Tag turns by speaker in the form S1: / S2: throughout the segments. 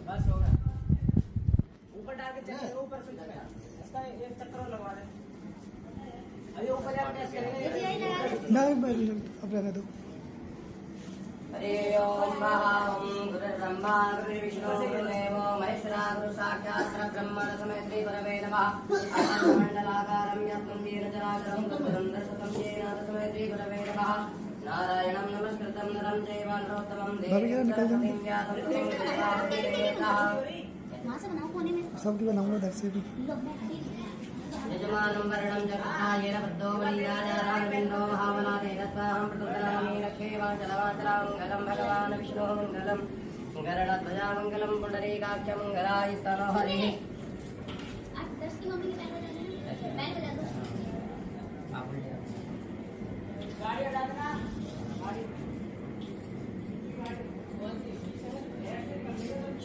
S1: बस होगा ऊपर डाल के चेक ऊपर से इसका एक चक्कर और लगवा दे अभी ऊपर जाके टेस्ट करेंगे
S2: अब लगा दो
S3: हरे ओम गुरुर्ब्रह्मा गुरुर्विष्णु गुरुदेवो महेश्वरा गुरु साक्षात् परब्रह्म तस्मै श्री गुरवे नमः अखण्डमण्डलाकारं व्याप्तं येन चराचरं तत्पदं दर्शितं येन तस्मै श्री गुरवे नमः नारायणं नमस्कृतं नरं चैव नरोत्तमं देवीं सरस्वतीं व्यासं
S2: सबकी बनाऊंगा दर से भी
S3: यजमानं वर्णं जगत्तायेन बद्धो बलिराजारामविन्दो महावनादेहत्वाहं प्रतुदनामि लक्ष्मी वाचलवाचलामङ्गलं भगवान् विष्णो मङ्गलं गरुडध्वजामङ्गलं पुण्डरीकाक्षमङ्गलाय स्तनो हरिः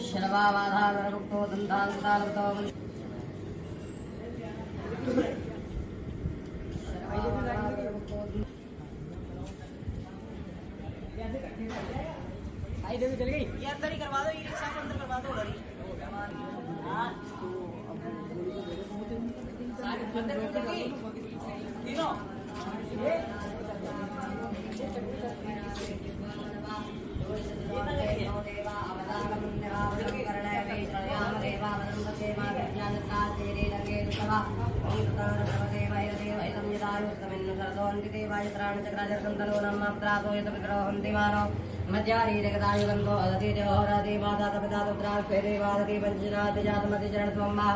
S3: शर्वावाधारभुक्तो दन्तान्तालुतो
S1: चल गई ये अंदर ही करवा दो ये रिक्शा को अंदर करवा दो गाड़ी तीनों
S3: मध्यारीरकदायुगन्तो अदति देवहोरादि माता कपिता पुत्रास्फेरे वादति पंचनाथ जातमति चरण त्वम्मा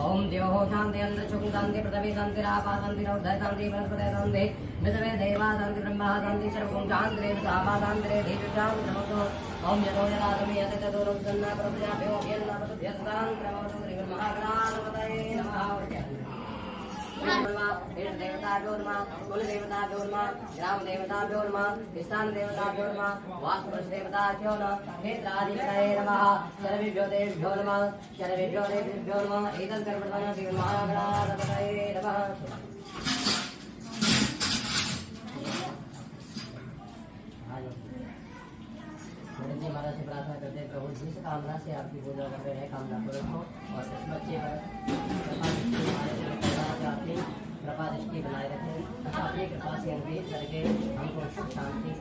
S3: ओम द्योः शान्ति अन्तरिक्षं शान्ति पृथिवी शान्तिरापः शान्ति रौद्रः शान्ति वनस्पतयः शान्ति विश्वे देवा शान्ति ब्रह्मा शान्ति सर्वं शान्तिरेव सामा शान्तिरे धीर्षां नमो ओम यतो यदातमि यत तदो सन्ना प्रभुजाभ्यो यत्तां क्रमवतो श्रीमहागणाधिपतये नमः देवताभ्यो नमः कुल देवताभ्यो नमः ग्राम देवताभ्यो नमः स्थान देवताभ्यो नमः वास्तुपुरुष देवताभ्यो नमः क्षेत्राधिपतये नमः सर्वेभ्यो देवेभ्यो नमः सर्वेभ्यो देवेभ्यो नमः एतत् कर्मणः श्रीमहागणाधिपतये नमः जी महाराज से प्रार्थना करते हैं प्रभु जिस कामना से आपकी पूजा कर रहे हैं कामना पूर्ण हो और इस बच्चे पर कृपा दृष्टि बनाए रखें तथा अपनी कृपा से अनुग्रहित करके हमको सुख शांति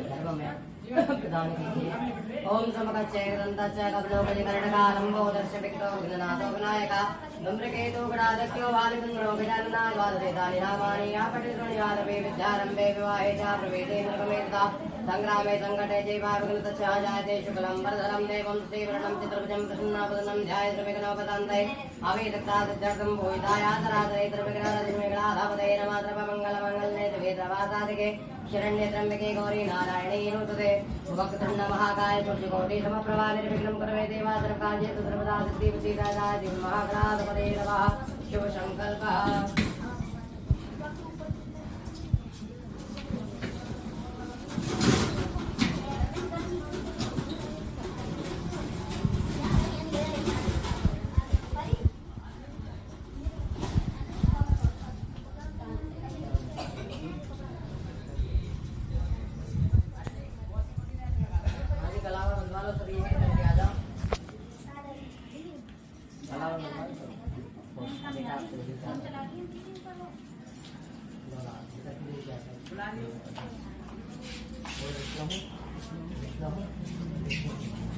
S3: धर्म में प्रदान कीजिए ओम समकच्चय ग्रंथच्चय कवलोकनिकरणकालंबो दर्श्य विक्तो विघ्ननाथो विनायका धूम्रकेतु गणादस्यो बालचन्द्रो गजाननाथ वादवेदानि नामानि आपठितुर्यादवे विद्यारम्भे विवाहे च प्रवेदे नृपमेधा संग्रामे संकटे जैवाविघ्नतच्च जायते शुक्लं वरदरं देवं श्रीवर्णं चित्रभुजं प्रसन्नावदनं ध्यायेद्रविघ्नोपशान्तये अवेदक्तादित्यर्थं भूयितायातराधये द्रविघ्नराजन्मेघनाधापतये नमः द्रवमङ्गलमङ्गल्ये द्रवेद्रवासादिके शरण्ये त्र्यम्बके गौरी नारायणे नमोस्तुते वक्रतुण्ड महाकाय सूर्यकोटि समप्रभा निर्विघ्नं कुरु देवा सर्वकार्येषु सर्वदा सिद्धिबुद्धिदायकाय महागणाधिपतये नमः शुभसङ्कल्पः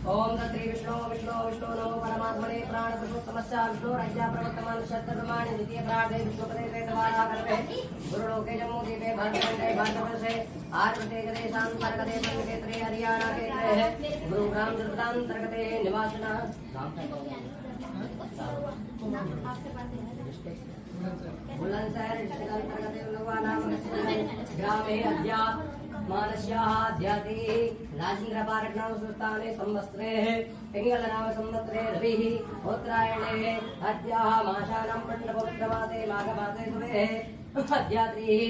S3: ओम तत्री विष्णु विष्णु विष्णु नमो परमात्मने प्राण पुरुषोत्तमस्य विष्णु राज्ञा प्रवर्तमान शतप्रमाणे द्वितीय प्रार्थे विष्णुपदे वेदवादा कल्पे गुरुलोके जम्मूद्वीपे भारतखण्डे भारतवर्षे आर्यते गते शान्तर्गते पञ्चक्षेत्रे हरियाणा क्षेत्रे गुरुग्राम जलदान्तर्गते निवासिनः बुलंदशहर ग्रामे अद्या मानस्याः अध्याति राजेन्द्रपारग्नाम सुस्थाने संवत्सरे पिंगलनाम संवत्सरे रविः उत्तरायणे अद्याः मासानां पण्डपवित्रमासे माघमासे सुवेः अद्यात्रिः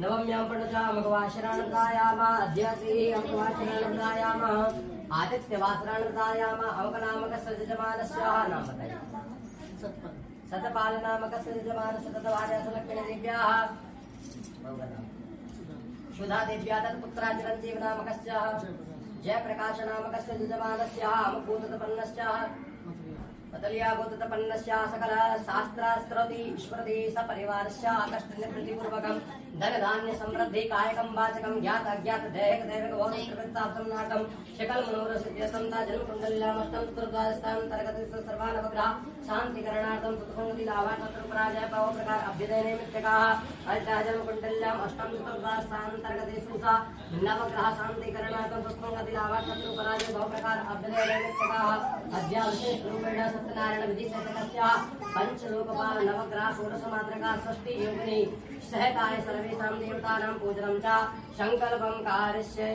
S3: नवम्यां पण्डचामकवासराणतायाम अद्यात्रिः अमकवासराणतायाम आदित्यवासराणतायाम अमकनामकस्य यजमानस्याः नाम बताइए सतपालनामकस्य यजमानस्य ततवार्यसलक्ष्मीदेव्याः सुधा देव्या तत्पुत्रा चिरञ्जीवनामकस्य जयप्रकाशनामकस्य यजमानस्याः अमुकूततपन्नस्याः पतलिया गोततपन्नस्याः सकल शास्त्रास्त्रति ईश्वरति सपरिवारस्याः कष्टनिवृत्तिपूर्वकं धनधान्य समृद्धि कायकं वाचकं ज्ञात अज्ञात दैहिक दैविक भौतिकवृत्तार्थं नाटं शकल मनोरसिद्ध्यसंता जन्मकुण्डल्यामष्टं चतुर्द्वादशान्तर्गत सर्वानवग्रह शान्तिकरणार्थं सुतसंगति लाभार्थं पराजय भाव प्रकार अभ्युदय निमित्तकाः अष्टा जन्मकुण्डल्याम् अष्टं चतुर्द्वादशान्तर्गत सुसा नवग्रह शान्तिकरणार्थं सुतसंगति लाभार्थं पराजय भाव प्रकार अभ्युदय निमित्तकाः अद्य विशेष रूपेण सत्यनारायण विधि सेतकस्याः पंचलोकपाल नवग्रह षोडशमात्रका षष्ठी योगिनी सहकाय सर्वेषां देवतानां पूजनं च संकल्पं कारयिष्ये।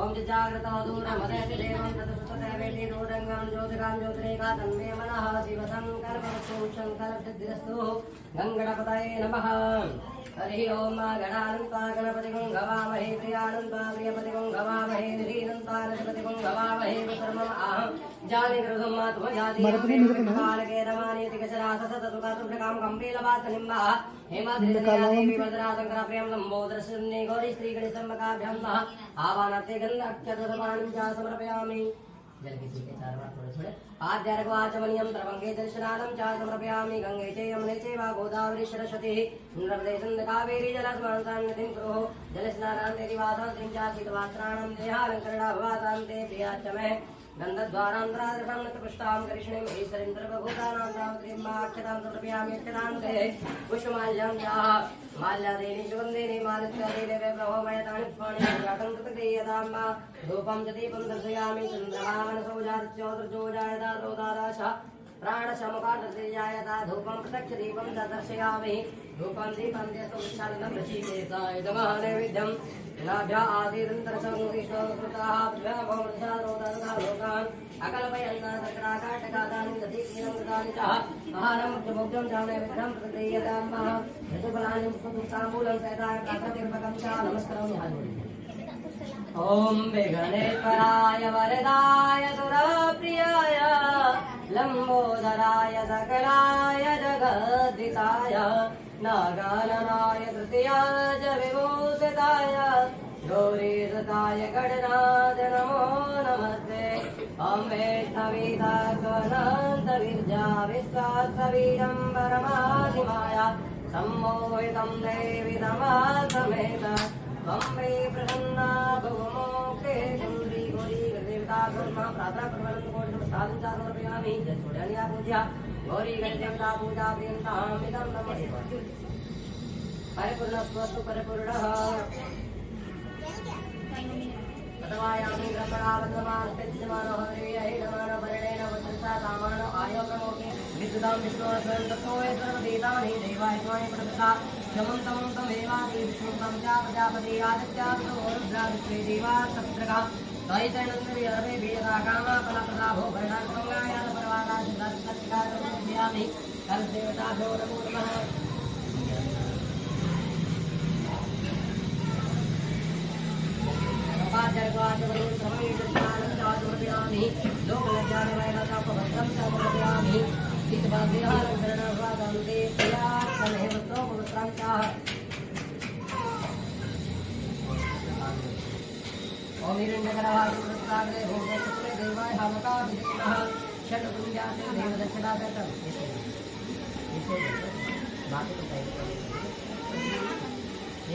S3: ओम जागृतो दूरमदयति देवं ततसुतते वेति दूरंगं ज्योतिरां ज्योतिरेका तन्मे मनः शिव संकल्पस्तु संकल्पसिद्धिरस्तु गंगणपतये नमः। हरि ओम गणानन्ता गणपतिं गवामहे प्रियानन्ता प्रियपतिं गवामहे निधीनन्ता निधिपतिं गवामहे विक्रमम् अहं जाने गृहं मातुमजाति कालके रमानियति कचरास सततुकातुभ्रकां कम्पीलवातनिम्बः हेमाद्रिदेवी वदना शङ्करप्रियं लम्बोदरशन्ये गौरी श्रीगणेशम्बकाभ्यां नमः आवाहनते गन्धाक्षतसमानं च समर्पयामि। जल किसी के चार बार थोड़े थोड़े आद्यार्घवाचमनियं त्रवंगे दर्शनानं च समर्पयामि। गंगे च यमुने चैव गोदावरी सरस्वती नर्मदे सिन्धु कावेरी जलस्नानान्तिं कुरु जलस्नानान्ते दिवासान्तिं च शीतवस्त्राणां देहालङ्करणा भवातान्ते प्रियाच्च मे गन्धद्वारान्तरादृशं नतपुष्टां करिष्णीं ईश्वरीं सर्वभूतानां तावत्रीं माक्षतां समर्पयामि। अक्षतान्ते पुष्पमाल्यां च माल्यादेनि सुगन्धेनि मालित्यादेवे प्रभोमयतानि पुष्पाणि जातं कृतक्रियतां धूपं च दीपं दर्शयामि। चन्द्रमा मनसो जातश्चोदृजो जायता दोदाराश प्राणशमुखादर्शयायता धूपं प्रत्यक्ष दीपं च दर्शयामि। धूपं दीपं देशोक्षालिनं ऋषिकेशाय नमः नैवेद्यं नाभ्या आदिरन्तरसंविष्णुकृताः भवमृषारोदनलोकान् अकल्पयन्ना तत्राकाटकादानि दधीक्षीणं कृतानि च आहारं मुख्यभोग्यं च नैवेद्यं प्रतिक्रियतां ऋतुफलानि पुष्पताम्बूलं सहिताय प्रातःतिर्पकं च नमस्करोमि। ओम विघ्नेश्वराय वरदाय सुरप्रियाय लंबोदराय सकलाय जगद्दिताय नागाननाय तृतीयाय विभूषिताय गौरीसुताय गणनाथ नमो नमस्ते। ओम वैष्णवीतात्मनान्तविर्जा विश्वासवीरं परमाधिमाय सम्मोहितं देवी तमासमेत बम्बे प्रसन्ना भवमोक्षे गौरी गौरी देवता ब्रह्मा प्रातः प्रवलं कोटि साधन समर्पयामि। जसोडन्या पूजा गौरी गणदेवता पूजा प्रियन्ताम् इदं नमः परिपूर्णस्तु परिपूर्णः ततवायामि ब्रह्मणावतमानस्तेजमानो हरियै नमः वरणेन वचसा सामानो आयोगमोके विद्युतां विष्णोस्वयं तत्त्वै सर्वदेतानि देवाय स्वामि प्रदत्ता क्षमं तं तमेवाति विष्णुं च प्रजापति आदित्यास्तो रुद्रा विश्वे देवा सत्रका तैतैनन्दविरवे वीरकामा फलप्रदा भो भरणाङ्गायान परवादा सिद्धार्थकार्यमध्यामि कर्देवताभ्यो नमो नमः। पाद्यर्गवाचमनिं समवेदस्नानं च समर्पयामि। लोकलज्जानिवैरतापभद्रं च समर्पयामि। शीतभाग्यहालङ्करणवादन्ते प्रियाक्षमेवस्तो पवित्रं च ओम हिरण्यकराग्रे भोगसुत्रे देवाय हामकाभिदेवः षट्पुञ्जाते देवदक्षिणादत्तं बाकी तो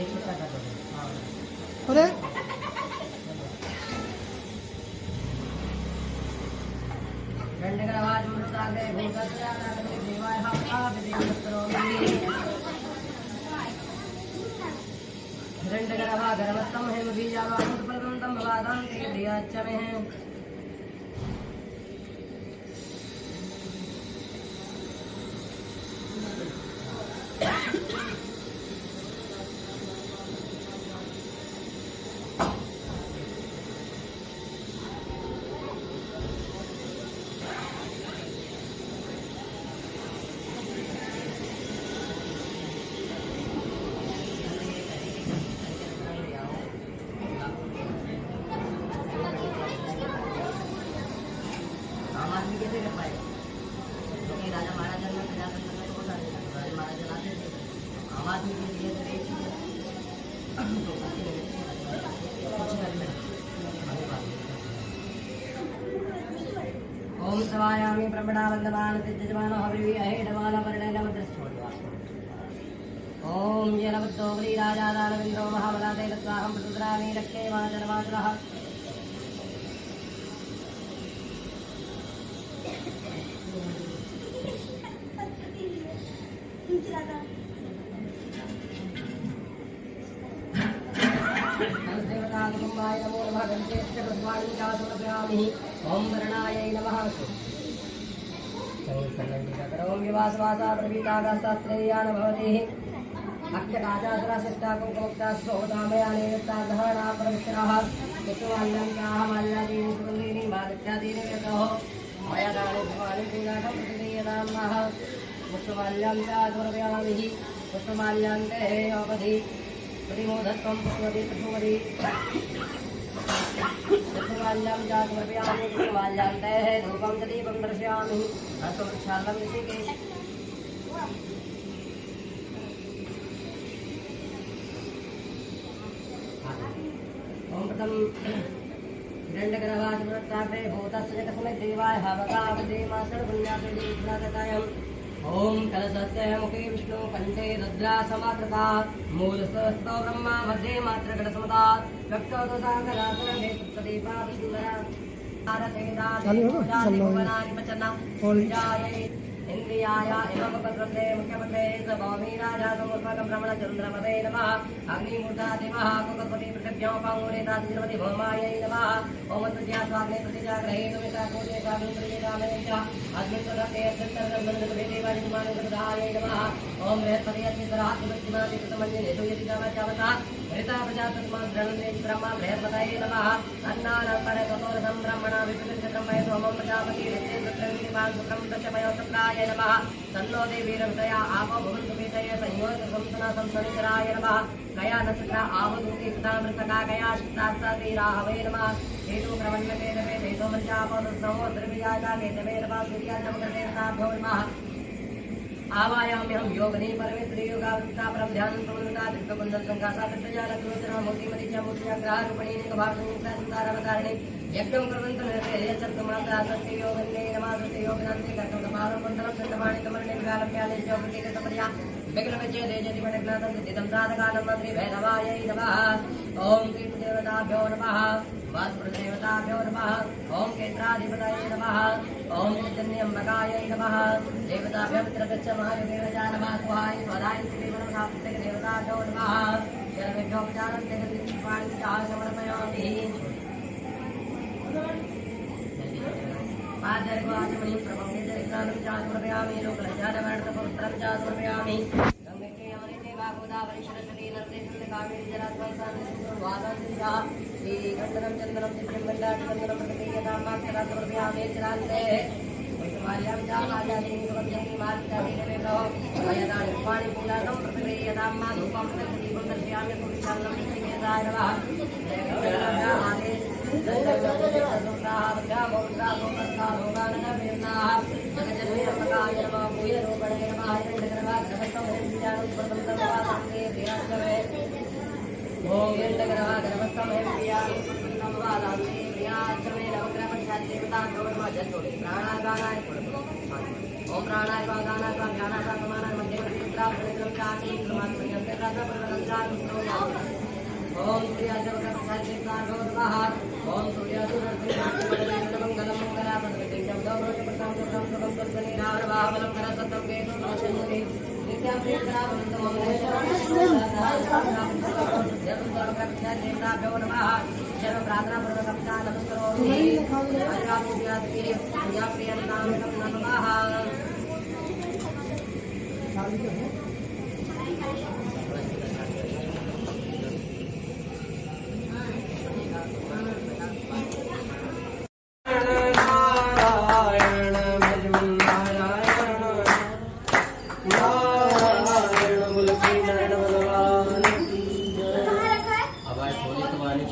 S3: एक का कर दो।
S2: अरे
S3: हिरण्यकराज मृताग्रे भोगसुत्रे देवाय हामकाभिदेवः हिरण्यगर्भा गर्भस्थं हेमबीजावानुत्पन्नं तं भवादां ते प्रियाच्च मे कैसे कर पाएगा? क्योंकि राजा महाराजा ने प्रजातंत्र में तो होता नहीं था, राजा महाराजा लाते थे आम आदमी के लिए तो एक चीज कुछ करना ओम सवायामी ब्रह्मणा वंदमान तिजमान हवि अहेडवाला वर्णेन मद्रस्वोडवा ओम जलवद्दोगली राजा दानवेन्द्रो महाबला देवत्वाहं प्रतुद्रामि रक्षे वाचरवाचरः देवतानुकुम्बाय नमो नमः गणेशचक्रस्वामी चासुरभ्यामि ओम वर्णायै नमः ओम विवासवासा प्रवीतागास्त्रेयान भवति अक्षकाचासुरशिष्टा कुङ्कुमुक्ता स्रोतामयाने तादहरणा परमिश्रः कुतुवाल्यं चाहमाल्यादीनि सुगन्धीनि मादित्यादीनि वेदोः मया दाने भवानि पूजाकं प्रतिदीयताम्नः पुष्पमाल्यां चासुरभ्यामिः पुष्पमाल्यान्ते औपधि प्रतिमोदत्वं पुष्पवति प्रसुवति पुष्पमाल्यां चासुरभ्यामि पुष्पमाल्यान्ते धूपं च दीपं दर्शयामि हस्तवृक्षालं ऋषिकेश ओम प्रथम हिरण्यगर्भासुरत्ताग्रे भूतस्य जगत्समय देवाय हवकावदे मासर पुण्याते देवनाथकायम् ओम कलशस्य मुखे विष्णु कंठे रुद्रा समाकृता मूलस्थो ब्रह्मा मध्ये मात्रगणसमता रक्तो दोसागरासुरभे सप्तदीपा विष्णुरा आरते दाते पूजानि भुवनानि पचना पूजायै इंद्रियाय एवं पत्रते मुख्यमते स भौमी राजा समुद्रकं ब्रह्मण चंद्रमते नमः अग्निमूर्धादिमः कुकपति पृथिव्यां पांगुरेता तिरुपति भौमायै नमः ओम तस्या स्वाग्ने प्रतिजाग्रहे तुमिता कोटे स्वाग्निन्द्रिये रामे च अस्मिन् तदते अत्यन्तर्गन्धनगते देवादिमानगदायै नमः ओम बृहस्पति अतिसरात् प्रतिमाति कृतमन्यने सुयति कामचावता हृता प्रजातस्मात् ब्रह्मणे ब्रह्मा बृहस्पतये नमः अन्नानपरततोरसं ब्रह्मणा विप्रतिष्ठितं सोमं प्रजापति ऋषेन्द्रं सुखं दशमयो सप्ताय नमः तन्नो देवीरवतया आपो भवन्तु पीतये संयोगसंसना संसनिचराय नमः गया नक्षत्र आवधूति सुतामृतका गया शिष्टास्तावीराहवे नमः हेतु क्रमण्यते देवे देशो मञ्चापो नमो द्रव्याजा केतवे नमः सूर्याजमकृतेभ्यो नमः आवायाम्यहं योगनी परमेश्वरी योगावता परम ध्यान प्रवृत्ता दिव्यकुंडल संकासा कृतजालकृतना मूर्तिमतिचा मूर्तिग्रहरूपणी निकभाषणीता सुंदरावतारिणी यज्ञं कुर्वन्तु निर्वेदे चतुर्मात्रा सत्य योगन्ये नमः सत्य योगनन्ते कर्तव्यमानं कुण्डलं चन्द्रमाणि कमलने विगालप्याले चौकटीकसमर्या विघ्नविजय देजति मणिग्नाथं सिद्धितं साधकानं मंत्री भैरवायै नमः ओम तीर्थदेवताभ्यो नमः वासुदेवताभ्यो नमः ओम केत्राधिपतये नमः ओम जन्यम्बकायै नमः देवताभ्यो मित्रगच्छ महादेवजा नमः स्वाहाय स्वधाय श्रीमन्नाथस्य देवताभ्यो नमः जलमेघोपचारं जगद्दीपाणि चाह समर्पयामि आचार्यवाचमणि प्रभवे जयज्ञानं चासुरभयामि लोकलज्जानवर्तपवित्रं चासुरभयामि गंगे यमुने गोदावरी सरस्वती नर्मदे सिंधु कावेरी जलास्वासान्निवासान्निजा श्रीकण्डनं चन्दनं चित्रं गण्डाचन्दनं प्रतियतामाक्षरासुरभयामि चरान्ते वैष्णवाल्यां चामाचार्येण सुभद्रेण मार्गादीन वेदो वयदानि पाणि पूजानं प्रतियतामा धूपं दीपं दर्शयामि पुरुषान्नं श्रीकेशाय नमः जय ओम प्राणाय वागानाय ज्ञानाय समानाय मध्यवर्तीत्रा प्रनिक्रमचाति समानप्रियन्ते राजपरवंचारुष्टो ओम श्री आचार्यप्रसादेवताभ्यो नमः ओम सूर्यासुरमंगलम मंगलापदविजं शब्दोपरोचप्रसादं सुखं तत्सनिरावरवाहबलं करसत्तं केतु नशन्ति नित्यं देवताभ्यो नमः जन्म प्रार्थना पूर्वकं नमस्करोमि आचार्यादिति पूजाप्रियन्तां नमः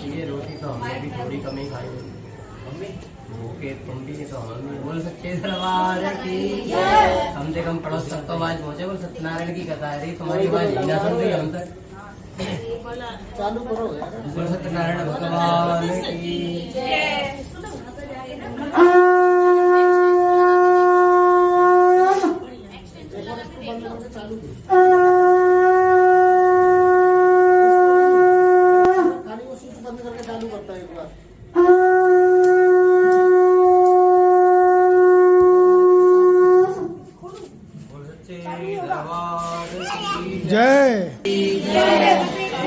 S4: चाहिए रोटी तो हमने भी थोड़ी कमी खाई है। मम्मी
S3: ओके तुम भी तो हम बोल सच्चे दरबार की कम से कम पड़ोस तक तो आवाज पहुंचे। बोल सत्यनारायण की कथा है तुम्हारी आवाज ही ना सुन रही हम तक।
S2: चालू करो
S3: बोल सत्यनारायण भगवान की
S2: खाली वो स्विच बंद करके चालू करता है एक बार।
S3: बोल सच्चे दरबार की
S2: जय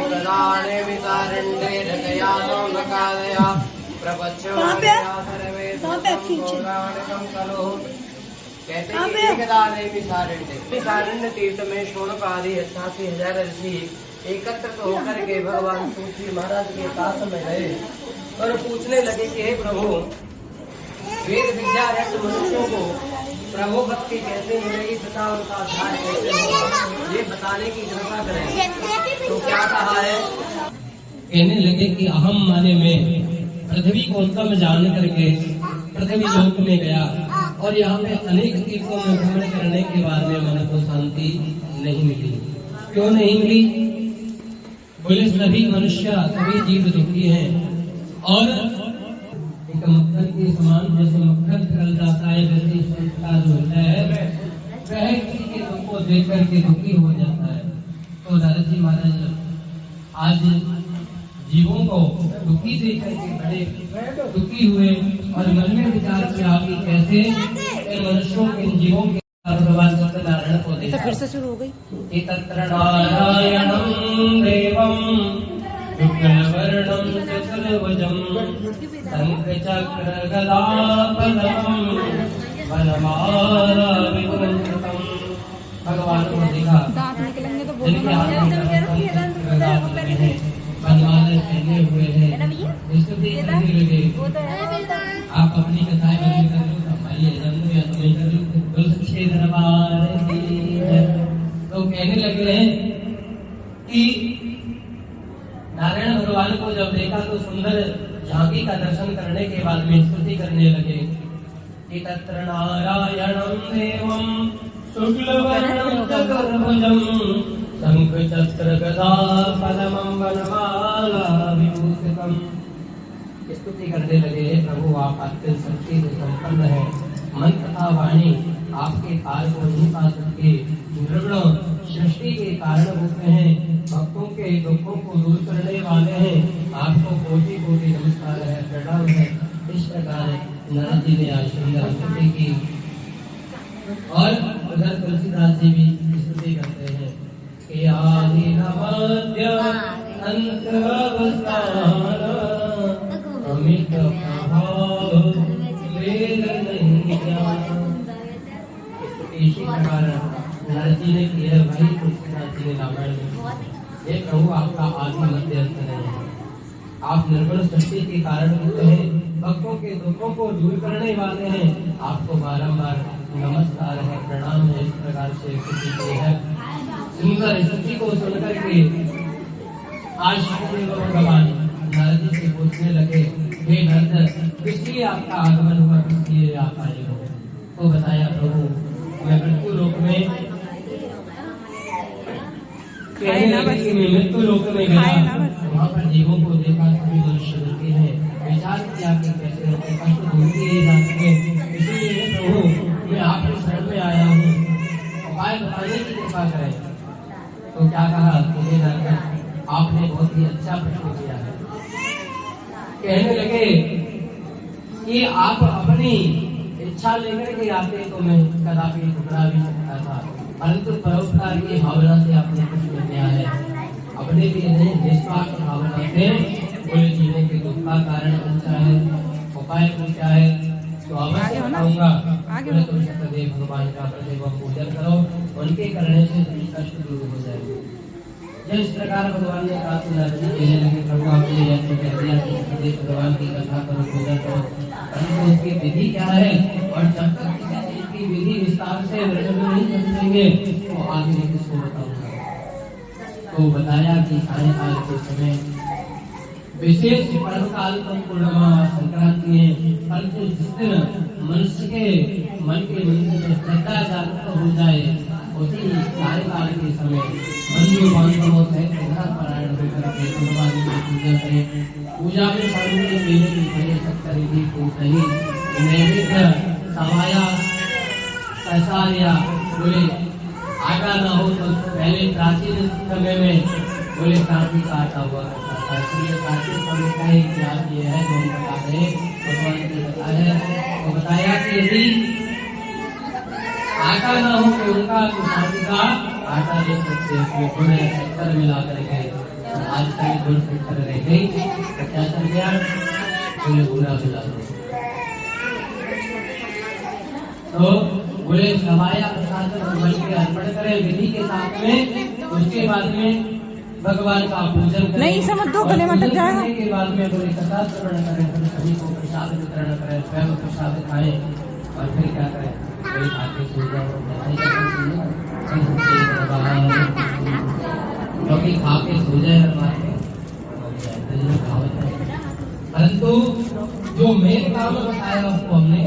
S3: प्रदाने विकारण्डे रतयानो नकादया प्रपच्योर्या सर्वे पुराणकं कलो। कहते हैं कि एकदाने विसारण्य तीर्थ में शोणकादि 88,000 ऋषि एकत्रित होकर के भगवान सूची महाराज के पास में गए और पूछने लगे कि हे प्रभु वेद विद्या रहित मनुष्यों को प्रभु भक्ति कैसे मिलेगी तथा उनका उद्धार कैसे होगा, ये बताने की कृपा करें। तो क्या कहा है?
S4: कहने लगे कि अहम माने में पृथ्वी को उत्तम जान करके पृथ्वी लोक में गया और यहाँ पे अनेक तीर्थों में भ्रमण करने के बाद में मन को शांति नहीं मिली। क्यों नहीं मिली? बोले सभी मनुष्य सभी जीव दुखी हैं और एक मक्खन के समान जैसे मक्खन निकल जाता है वैसे संस्कार जो होता है वह किसी के दुख को देख करके दुखी हो जाता है। तो नारद जी महाराज आज जीवों को दुखी देख करके बड़े दुखी हुए और मन में विचार किया कि कैसे इन मनुष्यों के जीवों के भगवान सत्यनारायण को देखा।
S1: फिर से शुरू हो गई।
S4: तत्र नारायणं देवं शुक्लवर्णं चतुर्भुजं शंखचक्रगदापद्मं वनमाला विकुंचितं। भगवान को देखा जिनके हाथ में बनवाले पहने हुए हैं स्तुति करने लगे। आप अपनी कथाएं बंद कर लो, हमारी जन्म या तो नहीं कर लो। बोल सच्चे दरबार की जय। तो कहने लगे हैं कि नारायण भगवान को जब देखा तो सुंदर झांकी का दर्शन करने के बाद में स्तुति करने लगे कि तत्र नारायणं देवं शुक्लवर्णं चतुर्भुजं शंख चक्र गदा पद्मं वनमाला विभूषितम्। स्तुति करने लगे प्रभु आप अत्यंत शक्ति से संपन्न है, मन तथा वाणी आपके कार्य को नहीं पा सकते, निर्गुण सृष्टि के कारण होते हैं, भक्तों के दुखों को दूर करने वाले हैं, आपको कोटि कोटि नमस्कार है, प्रणाम है। इस प्रकार नारद जी ने आज सुंदर स्तुति की और उधर तुलसीदास जी भी स्तुति करते हैं कि आदि नमद्य अंत अवसार अमित प्रभाव वेद नहीं जान। इसी प्रकार नारद जी ने किया भाई तुलसीदास जी ने रामायण में ये प्रभु आपका आदि मध्य अंत नहीं है, आप निर्गुण सृष्टि के कारण होते हैं, भक्तों के दुखों को दूर करने वाले हैं, आपको बारंबार नमस्कार है, प्रणाम है। इस प्रकार से स्तुति की है। सुंदर स्तुति को सुनकर के आज भगवान नारद जी से पूछने लगे हे नरद किसलिए आपका आगमन हुआ, किसलिए आप आए हो? तो बताया प्रभु मैं मृत्यु लोक में मृत्यु लोक में गया, वहाँ पर जीवों को देखा, सभी मनुष्य दुखी हैं, विचार किया कि कैसे उनके कष्ट दूर किए जा सके, इसीलिए प्रभु मैं आपके शरण में आया हूँ, उपाय बताने की कृपा करें। तो क्या कहा मुझे नारद आपने बहुत ही अच्छा प्रश्न किया है। कहने लगे कि आप अपनी इच्छा लेकर के आते तो मैं कदापि टुकड़ा भी सकता था, परंतु परोपकार की भावना से आपने कुछ नहीं किया है, अपने लिए नहीं निस्वार्थ भावना से पूरे जीने के दुख का कारण अच्छा है, उपाय क्या है तो अवश्य बताऊंगा। तुम सतदेव भगवान का प्रतिभा पूजन करो, उनके करने से सभी कष्ट दूर हो जाएंगे। जिस प्रकार भगवान ने कहा कहने लगे प्रभु आपने यज्ञ कर दिया कि सतदेव भगवान की कथा करो, पूजा करो, परंतु उसकी विधि क्या है और जब तक किसी चीज की विधि विस्तार से वर्णन नहीं समझेंगे तो आगे मैं किसको बताऊंगा। तो बताया कि सायंकाल के समय विशेष पर्व काल को पूर्णिमा संक्रांति है, परंतु जिस दिन मनुष्य के मन के मंदिर में श्रद्धा जागृत हो जाए उसी कार्यकाल के समय बंधु बांधवों से पारायण होकर के भगवान की पूजा करें। पूजा में सामने मेले की बड़े सत्करी को सही नैवेद्य समाया कैसारिया बोले आटा न हो तो पहले प्राचीन समय में बोले काफी का आटा हुआ करता था, इसलिए प्राचीन समय का ही इतिहास ये है जो हम बता रहे भगवान ने बताया है। तो बताया कि यदि आटा न हो तो उनका शादी का आटा ले सकते हैं, थोड़े शक्कर मिला करके। आज कल गुड़ शक्कर रह गई तो क्या कर गया, बोले बुरा मिला दो। तो बोले सवाया प्रसाद बन के अर्पण करें विधि के साथ में, उसके बाद में भगवान का पूजन करें।
S5: नहीं समझ दो गले में अटक जाएगा।
S4: के बाद में बोले कथा श्रवण करें, सभी को प्रसाद वितरण करें, स्वयं प्रसाद खाएं और फिर क्या करें, कोई आके सो जाओ, क्योंकि खा के सो जाए परंतु जो मेन काम बताया उसको हमने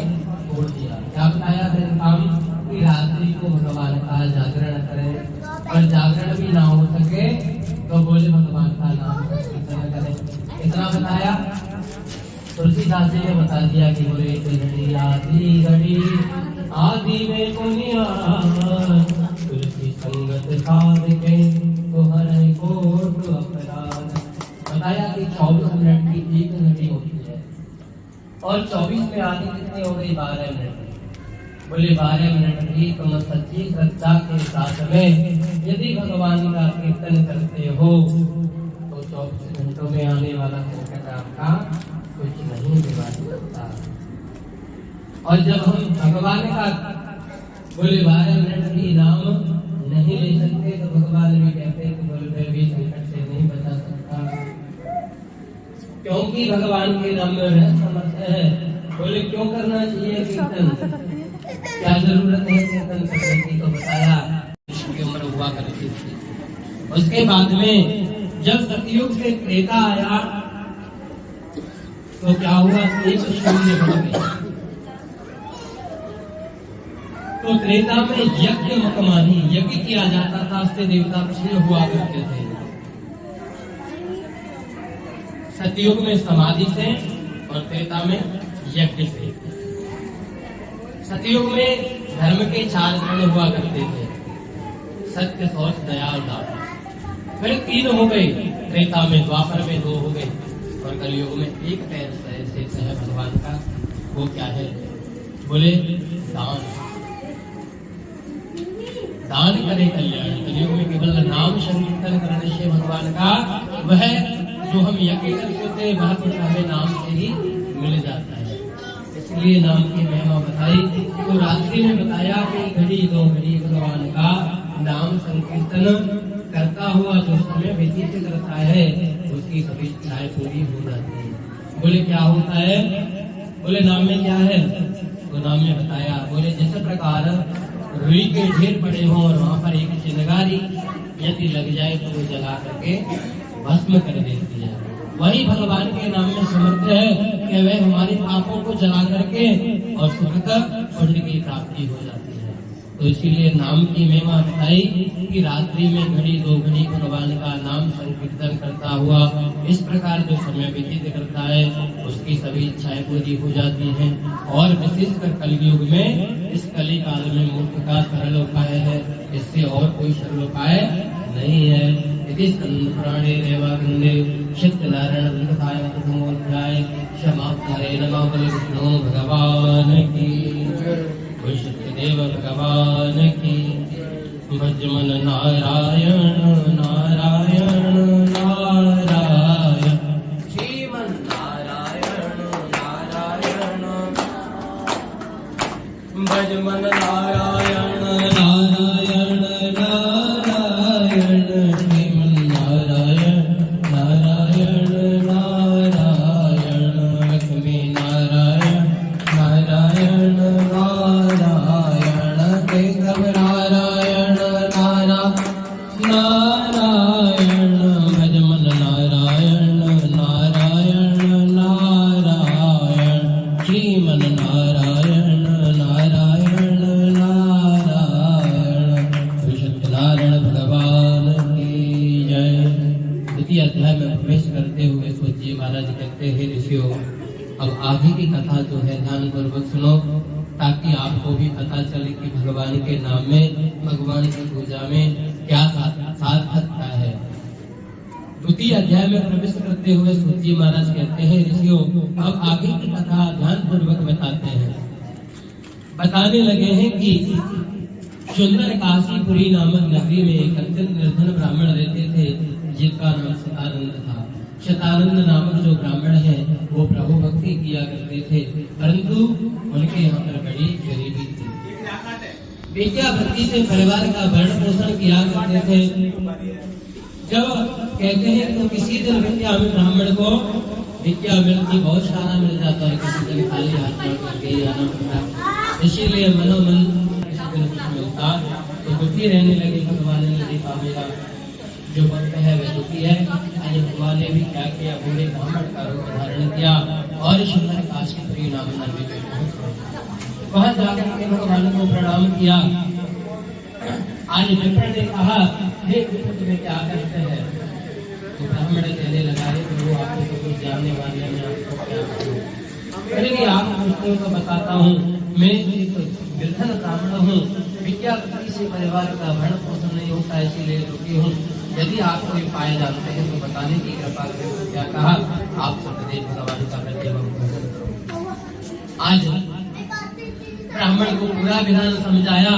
S4: छोड़ दिया। क्या बताया मेन काम कि रात्रि को भगवान का जागरण करें और जागरण भी ना हो सके तो बोले भगवान का नाम कीर्तन करें। इतना बताया। तुलसीदास जी ने बता दिया कि बोले घड़ी आदि घड़ी आदि में पुनिया तुलसी संगत साधके तो हरे कोट अपराध। बताया कि 24 मिनट की एक घड़ी होती है और 24 में आदि कितनी हो गई, 12 मिनट। बोले 12 मिनट भी तुम सच्ची श्रद्धा के साथ में यदि भगवान का कीर्तन करते हो तो 24 घंटों में आने वाला संकट आपका कुछ नहीं बिगाड़ सकता। और जब हम भगवान का बोले 12 मिनट भी नाम नहीं ले सकते तो भगवान भी कहते हैं कि बोले मैं भी संकट से नहीं बचा सकता, क्योंकि भगवान के नाम में वह समर्थ है। बोले क्यों करना चाहिए कीर्तन, क्या जरूरत है कीर्तन करने की, तो बताया की उम्र हुआ करती थी। उसके बाद में जब सतयुग से त्रेता आया तो क्या हुआ, एक शून्य बढ़ गया। तो त्रेता में यज्ञ मकमानी यज्ञ किया जाता था, उससे देवता प्रसन्न हुआ करते थे। सतयुग में समाधि से और त्रेता में यज्ञ से। सतयुग में धर्म के 4 वर्ण हुआ करते थे, सत्य शौच दया और दान। फिर 3 हो गए, त्रेता में, द्वापर में 2 हो गए और कलयुग में एक पैर शेष है भगवान का। वो क्या है, बोले दान। दान करे कल्याण। कलयुग में केवल नाम संकीर्तन करने से भगवान का वह जो हम यज्ञ करते थे वह कुछ हमें नाम से ही मिल जाता है, इसलिए नाम की महिमा बताई। तो रात्रि में बताया कि घड़ी 2 घड़ी भगवान का नाम संकीर्तन करता हुआ जो समय व्यतीत करता है उसकी सभी इच्छाएं पूरी हो जाती है। बोले क्या होता है, बोले नाम में क्या है, तो नाम में बताया। बोले जिस प्रकार रुई के ढेर पड़े हों और वहाँ पर एक चिंगारी यदि लग जाए तो वो जला करके भस्म कर देती है, वही भगवान के नाम में समर्थ है कि वह हमारे पापों को जला करके और सुखद स्वर्ग की प्राप्ति हो जाती है। तो इसीलिए नाम की महिमा बताई कि रात्रि में घड़ी 2 घड़ी भगवान का नाम संकीर्तन करता हुआ इस प्रकार जो समय व्यतीत करता है उसकी सभी इच्छाएं पूरी हो जाती हैं। और विशेषकर कलयुग में इस कली काल में मोक्ष का सरल उपाय है, इससे और कोई सरल उपाय नहीं है। यदि पुराणे देवाग्ने सत्यनारायण वृंदाय प्रथमोध्याय समाप्तारे नमः बलि विष्णु भगवान की सत्यदेव भगवान की। भज मन नारायण नारायण नारायण श्रीमन नारायण नारायण। भज मन नारायण नारायण नारायण श्रीमन नारायण नारायण नारायण। लक्ष्मी नारायण नारायण नारायण केशव नारायण नारायण। भज मन नारायण नारायण नारायण नारायण नारायण सत्यनारायण भगवान की जय। द्वितीय अध्याय में प्रवेश करते हुए सूत महाराज कहते हैं ऋषियों, अब आगे की कथा जो है ध्यान पूर्वक सुनो, ताकि आपको भी पता चले कि भगवान के नाम में, भगवान की पूजा में क्या सार्थकता है। द्वितीय अध्याय में प्रवेश करते हुए सूत जी महाराज कहते हैं ऋषियों, अब आगे की कथा ध्यान पूर्वक बताते हैं। बताने लगे हैं कि सुंदर काशीपुरी नामक नगरी में एक अत्यंत निर्धन ब्राह्मण रहते थे, जिनका नाम शतानंद था। शतानंद नामक जो ब्राह्मण है वो प्रभु भक्ति किया करते थे, परंतु उनके यहाँ पर बड़ी गरीबी थी। विद्या भक्ति से परिवार का भरण पोषण किया करते थे। जब कहते हैं तो किसी दिन विद्या में ब्राह्मण को विद्या मिलती, बहुत सारा मिल जाता है, किसी दिन खाली हाथ करके आना पड़ता, इसीलिए मनोमन किसी दिन कुछ मिलता तो दुखी रहने लगे। भगवान ने देखा मेरा जो भक्त है वह दुखी है। आज भगवान ने भी क्या किया, बूढ़े ब्राह्मण का रूप धारण किया और सुंदर काशीपुरी नाम नगरी में पहुंच, वहां जाकर के भगवान को प्रणाम किया। आज विप्र ने कहा, हे विप्र तुम्हें क्या करते हैं? तो ब्राह्मण कहने लगा, वो आपको तो कुछ जानने वाले हैं, आपको क्या करूं? अरे आप पूछते हो तो बताता हूँ, मैं एक निर्धन ब्राह्मण हूँ, विद्या भक्ति से परिवार का भरण पोषण नहीं होता, इसीलिए दुखी हूँ। यदि आप कोई उपाय जानते हैं तो बताने की कृपा करें। क्या कहा, आप सत्यदेव भगवान का प्रतिबंध करो। आज ब्राह्मण को पूरा विधान समझाया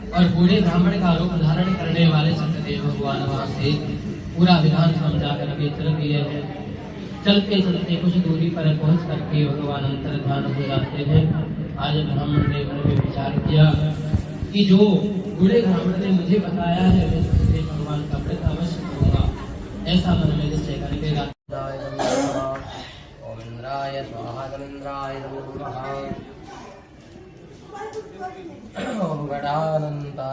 S4: और बूढ़े ब्राह्मण का रूप धारण करने वाले सत्यदेव भगवान वहां से पूरा विधान समझा करके चल दिए हैं। चलते चलते कुछ दूरी पर पहुंच करके भगवान अंतर ध्यान हो जाते हैं। आज ब्राह्मण ने मन में विचार किया कि जो बूढ़े ब्राह्मण ने मुझे बताया है मैं सत्यदेव भगवान का व्रत अवश्य करूंगा, ऐसा मन में निश्चय करके ओम इंद्राय स्वाहा इंद्राय नमः ओम गणानंता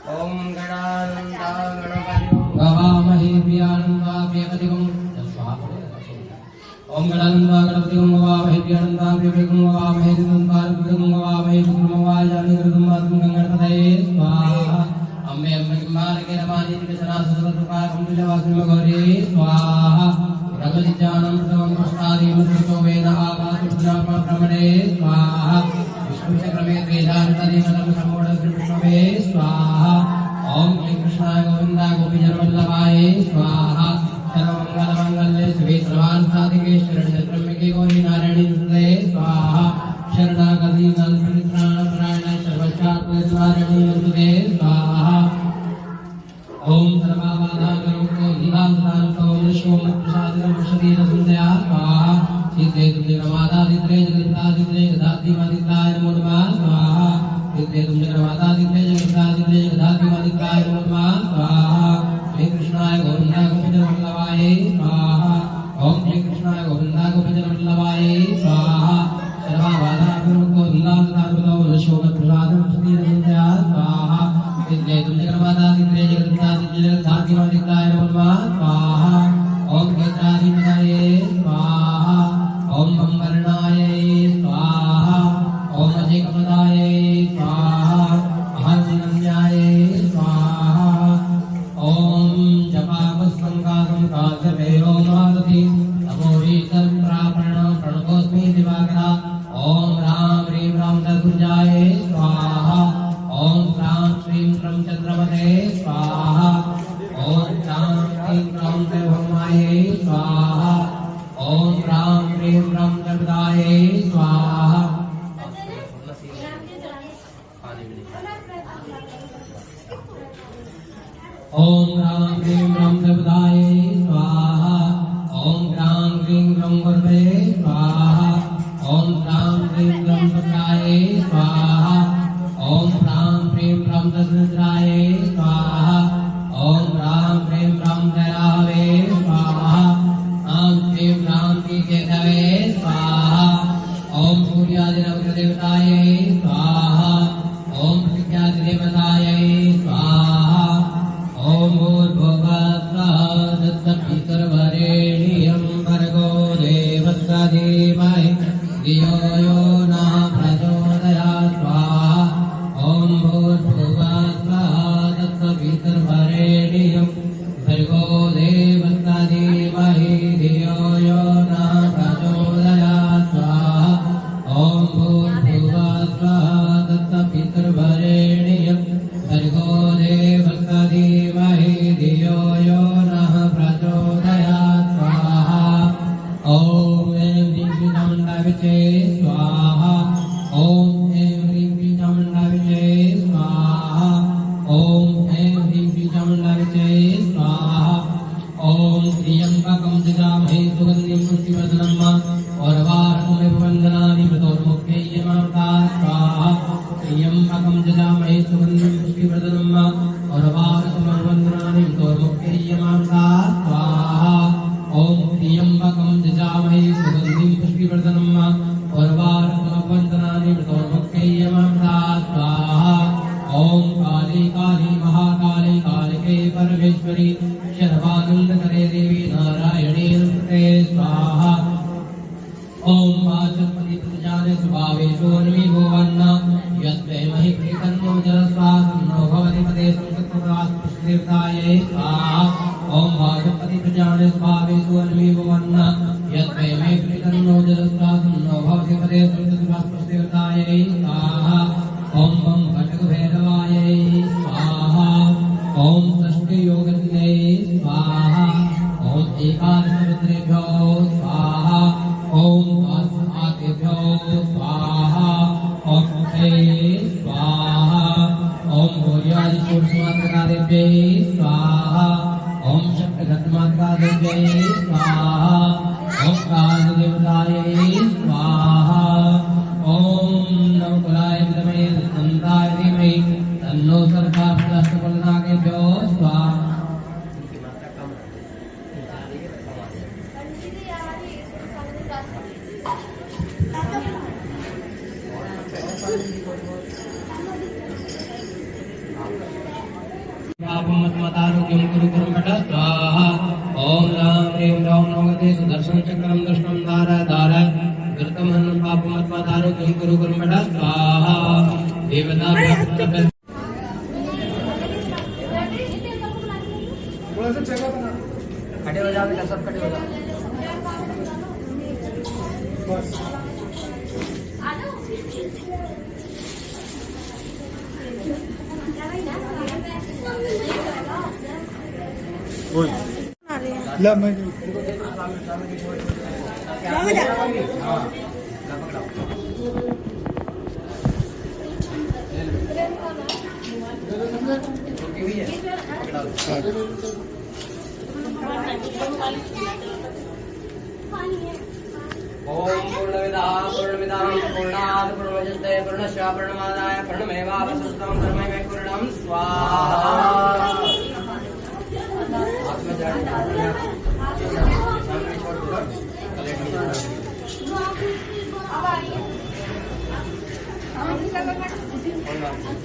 S4: ओम गणानंता गणपति गवामहे प्रियानंदा प्रियपतिगुं ओम गणानंदा गणपतिगुं गवामहे प्रियानंदा प्रियपतिगुं गवामहे दिगंतारगुं गवामहे पुत्रमवाजामि गृहमातुं गणपतये स्वाहा। अम्बे अम्बे के रमानि कृष्णा सर्वतुका कुंडलवासिनो गौरी स्वाहा। रघुलिज्ञानं प्रथमं पुष्टादि मुक्तो वेद आगातुद्रापण प्रमणे स्वाहा। विष्णुचक्रमे त्रिधारतरि मदं सम्मोढ कृष्णवे स्वाहा। ओम श्री कृष्णाय गोविंदाय गोपीजनवल्लभाय स्वाहा। सर्वमंगलमंगल्ये शिवे सर्वार्थसाधिके शरण्ये त्र्यंबके गौरी नारायणी नमोस्तुते स्वाहा। शरणागति परित्राणपरायणाय सर्वशास्त्रधारिणी नमोस्तुते स्वाहा। ओम सर्वबाधाकरो निवासनार्थो निष्कोमप्रसादिनं प्रसादीनसुन्दया स्वाहा। सिद्धे तुल्यमादादित्रे जगदादित्रे गदाधिमादित्याय नमो नमः स्वाहा। सिद्धे तुल्यमादादित्रे जगदादित्रे गदाधिमादित्याय नमो नमः स्वाहा। श्री कृष्णाय गोविंदाय गोपीजनवल्लभाय स्वाहा। ओम श्री कृष्णाय गोविंदाय गोपीजनवल्लभाय स्वाहा। सर्वबाधाकरो निवासनार्थो निष्कोमप्रसादिनं प्रसादीनसुन्दया स्वाहा। सिद्धे तुल्यमादादित्रे जगदादित्रे गदाधिमादित्याय नमो नमः स्वाहा। ओम गजराधिपतये स्वाहा। ओम बंबरणाय स्वाहा। ओम अजयकमलाय स्वाहा। अहर्निन्याय स्वाहा। ओम जपापस्कंकासं काशभैरो महादति तपोरी तत्प्रापण प्रणतोस्मि दिवाकरा। ओम राम ह्रीं राम तत्पुंजाय स्वाहा। ओम राम श्रीं क्रम चंद्रमते स्वाहा। ओम राम ह्रीं राम भगवाय स्वाहा। ओम राम ह्रीं राम जगदाय स्वाहा। ओम राम ह्रीं राम जगदाय स्वाहा। ओम राम ह्रीं राम गुरवे स्वाहा। ओम राम ह्रीं राम भद्राय स्वाहा। ओम राम ह्रीं राम दशरथाय स्वाहा। ओम राम ह्रीं राम जयरावे स्वाहा। ओम ह्रीं राम केतवे स्वाहा। ओम सूर्यादिनवग्रदेव देवताय स्वाहा ओम प्रतिज्ञादेवताय स्वाहा ओम भूर्भुवः तत्सवितुर्वरेण्यं भर्गो देवस्य धीमहि धियो यो नः प्रचोदयात् स्वाहा ओम भूर्भुवः तत्सवितुर्वरेण्यं भर्गो देवस्य धीमहि धियो यो नः प्रचोदयात् स्वाहा ओम भूर्भुवः तत्सवितुर्वरेण्यं भर्गो देवस्य धीमहि धियो यो नः प्रचोदयात् स्वाहा ओम ऐं ह्रीं चामुण्डाभिषे स्वाहा ओम ऐं ह्रीं चामुण्डाभिषे स्वाहा ओम ऐं ह्रीं चामुण्डाभिषे स्वाहा ओम त्र्यम्बकं जजामहे सुगन्धिं पुष्टिवर्धनम् उर्वारुकमिव वन्दनानि मृतोर्मुख्यैयमामृता स्वाहा त्र्यम्बकं जजामहे सुगन्धिं पुष्टिवर्धनम् उर्वारुकमिव वन्दनानि मृतोर्मुख्यैयमामृता स्वाहा ओम त्र्यम्बकं जजामहे सुगन्धिं पुष्टिवर्धनम् उर्वारुकमिव वन्दनानि मृतोर्मुख्यैयमामृता स्वाहा ओम काली काली महाकाली कालिके परमेश्वरी शर्वानंदकरे देवी नारायणी नमस्ते स्वाहा ओम वाचस्पति प्रजाने स्वभावेषु अन्विगोवन्न यस्मै महि प्रीतन्नो जलस्वासन्नो भवति पदे संसत्प्रभास्पृष्टदेवतायै स्वाहा ओम वाचस्पति प्रजाने स्वभावेषु अन्विगोवन्न यस्मै महि प्रीतन्नो जलस्वासन्नो भवति पदे संसत्प्रभास्पृष्टदेवतायै स्वाहा ओम बम भटकभैरवायै स्वाहा ओम षष्ठयोगज्ञे स्वाहा ओम एकादशरुद्रेभ्यो स्वाहा ओम द्वादशादिभ्यो स्वाहा ओम ते स्वाहा ओम भूर्यादिषोडशमात्रकादिभ्ये स्वाहा ओम शक्तिघटमात्रकादिभ्ये स्वाहा ओम कालदेवतायै स्वाहा ओम नवकुलाय विद्महे तन्त्राय धीमहि तन्नो सर्वः प्रचोदयात् स्वाहा पापमत्मतारोग्यं कुरु कुरुमठ स्वाहा ओम राम ह्रीं रौं नवगते सुदर्शन चक्रं दृष्टं धार धार कृतमहं पापमत्मतारोग्यं कुरु कुरुमठ स्वाहा देवता
S1: खड़े हो जाओ बेटा, सब खड़े हो जाओ।
S2: ला मैं
S1: ओम पूर्णमिदं पूर्णात् पूर्णमुदच्यते पूर्णस्य पूर्णमादाय पूर्णमेवावशिष्यते धर्ममेव पूर्णं स्वाहा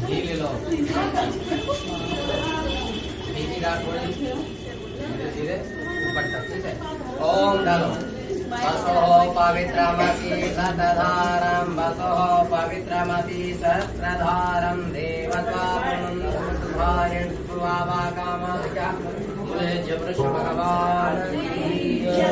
S1: ले लो धीरे ऊपर तक, ठीक है। ओम डालो वसो पवित्रमति सतधारं वसो पवित्रमति सहस्रधारं देवत्वापनं सुभायं सुभावा कामाख्या मुले जबरश भगवान की जय।